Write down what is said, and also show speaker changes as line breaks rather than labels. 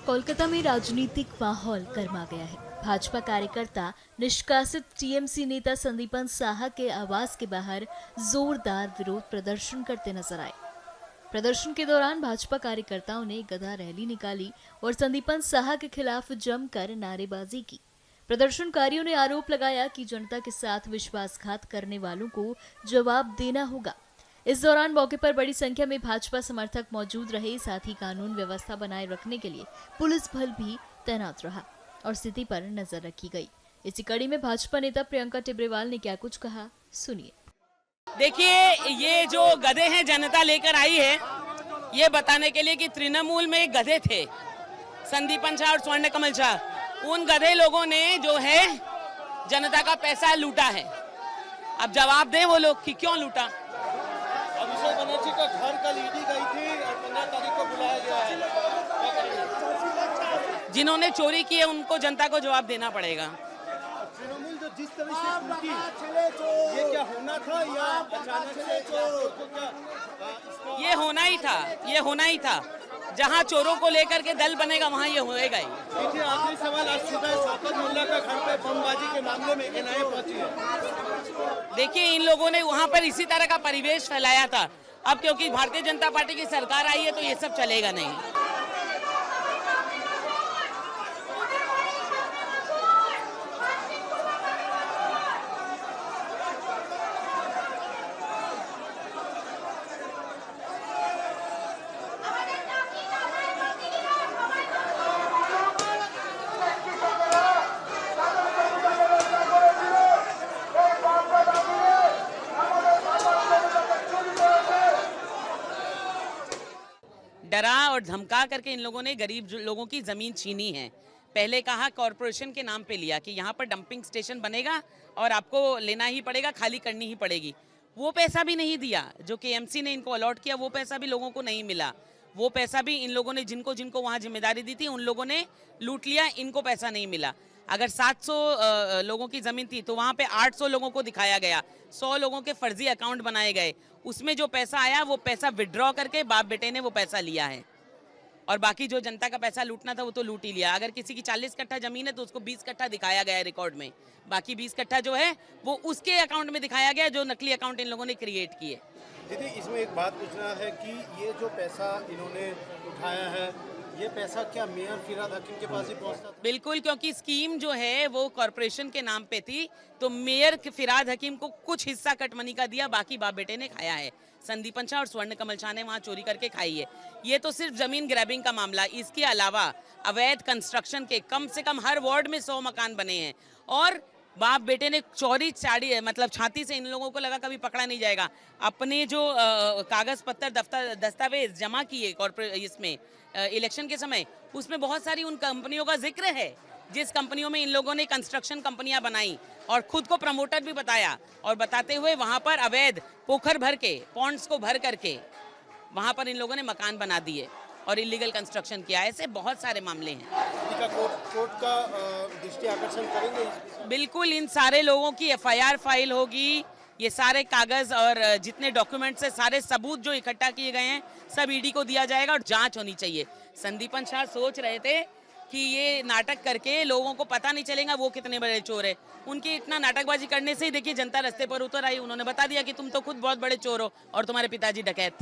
कोलकाता में राजनीतिक माहौल गर्मा गया है। भाजपा कार्यकर्ता निष्कासित टीएमसी नेता संदीपन साहा के आवास के बाहर जोरदार विरोध प्रदर्शन करते नजर आए। प्रदर्शन के दौरान भाजपा कार्यकर्ताओं ने गधा रैली निकाली और संदीपन साहा के खिलाफ जमकर नारेबाजी की। प्रदर्शनकारियों ने आरोप लगाया कि जनता के साथ विश्वासघात करने वालों को जवाब देना होगा। इस दौरान मौके पर बड़ी संख्या में भाजपा समर्थक मौजूद रहे। साथ ही कानून व्यवस्था बनाए रखने के लिए पुलिस बल भी तैनात रहा और स्थिति पर नजर रखी गई। इसी कड़ी में भाजपा नेता प्रियंका टिब्रेवाल ने क्या कुछ कहा, सुनिए।
देखिए, ये जो गधे हैं जनता लेकर आई है ये बताने के लिए कि तृणमूल में गधे थे, संदीपन शाह और स्वर्ण कमल शाह। उन गधे लोगों ने जो है जनता का पैसा लूटा है। अब जवाब दें वो लोग कि क्यों लूटा।
अभिषेक बनर्जी का घर कल ईडी गई थी और 15 तारीख को बुलाया गया है।
जिन्होंने चोरी की है उनको जनता को जवाब देना पड़ेगा।
तृणमूल जो जिस तरह से टूटी, ये क्या होना था या अचानक से
ये होना ही था। जहां चोरों को लेकर के दल बनेगा वहां ये होएगा ही।
देखिए, आखिरी सवाल, आज सुबह शौकत मोल्ला का घर पे बमबाजी के मामले में एनआईए पहुंची है।
देखिए, इन लोगों ने वहां पर इसी तरह का परिवेश फैलाया था। अब क्योंकि भारतीय जनता पार्टी की सरकार आई है तो ये सब चलेगा नहीं। डरा और धमका करके इन लोगों ने गरीब लोगों की जमीन छीनी है। पहले कहा कॉरपोरेशन के नाम पे लिया कि यहाँ पर डंपिंग स्टेशन बनेगा और आपको लेना ही पड़ेगा, खाली करनी ही पड़ेगी। वो पैसा भी नहीं दिया जो केएमसी ने इनको अलॉट किया, वो पैसा भी लोगों को नहीं मिला। वो पैसा भी इन लोगों ने जिनको जिनको वहाँ जिम्मेदारी दी थी उन लोगों ने लूट लिया, इनको पैसा नहीं मिला। अगर 700 लोगों की ज़मीन थी तो वहाँ पे 800 लोगों को दिखाया गया, 100 लोगों के फर्जी अकाउंट बनाए गए। उसमें जो पैसा आया वो पैसा विड्रॉ करके बाप बेटे ने वो पैसा लिया है और बाकी जो जनता का पैसा लूटना था वो तो लूट ही लिया। अगर किसी की 40 कट्ठा जमीन है तो उसको 20 कट्ठा दिखाया गया है रिकॉर्ड में, बाकी 20 कट्ठा जो है वो उसके अकाउंट में दिखाया गया जो नकली अकाउंट इन लोगों ने क्रिएट किए।
दीदी, इसमें एक बात पूछना है कि ये जो पैसा इन्होंने उठाया है, ये पैसा क्या मेयर फिराद हकीम के पास ही पहुंचता था?
बिल्कुल, क्योंकि स्कीम जो है वो कॉरपोरेशन के नाम पे थी तो मेयर फिराद हकीम को कुछ हिस्सा कट मनी का दिया, बाकी बाप बेटे ने खाया है। संदीपन शाह और स्वर्ण कमल शाह ने वहाँ चोरी करके खाई है। ये तो सिर्फ जमीन ग्रैबिंग का मामला। इसके अलावा अवैध कंस्ट्रक्शन के कम से कम हर वार्ड में 100 मकान बने हैं और बाप बेटे ने चोरी चाड़ी मतलब छाती से इन लोगों को लगा कभी पकड़ा नहीं जाएगा। अपने जो कागज पत्तर दस्तावेज जमा किए इसमें इलेक्शन के समय, उसमें बहुत सारी उन कंपनियों का जिक्र है जिस कंपनियों में इन लोगों ने कंस्ट्रक्शन कंपनियां बनाई और खुद को प्रमोटर भी बताया और बताते हुए वहां पर अवैध पोखर भर के पॉन्ड्स को भर करके वहां पर इन लोगों ने मकान बना दिए और इलीगल कंस्ट्रक्शन किया। ऐसे बहुत सारे मामले हैं।
कोर्ट का दृष्टि आकर्षण करेंगे?
बिल्कुल, इन सारे लोगों की एफआईआर फाइल होगी। ये सारे कागज और जितने डॉक्यूमेंट्स है, सारे सबूत जो इकट्ठा किए गए हैं सब ईडी को दिया जाएगा और जांच होनी चाहिए। संदीपन शाह सोच रहे थे कि ये नाटक करके लोगों को पता नहीं चलेगा वो कितने बड़े चोर है। उनकी इतना नाटकबाजी करने से ही देखिए जनता रास्ते पर उतर आई। उन्होंने बता दिया कि तुम तो खुद बहुत बड़े चोर हो और तुम्हारे पिताजी डकैत।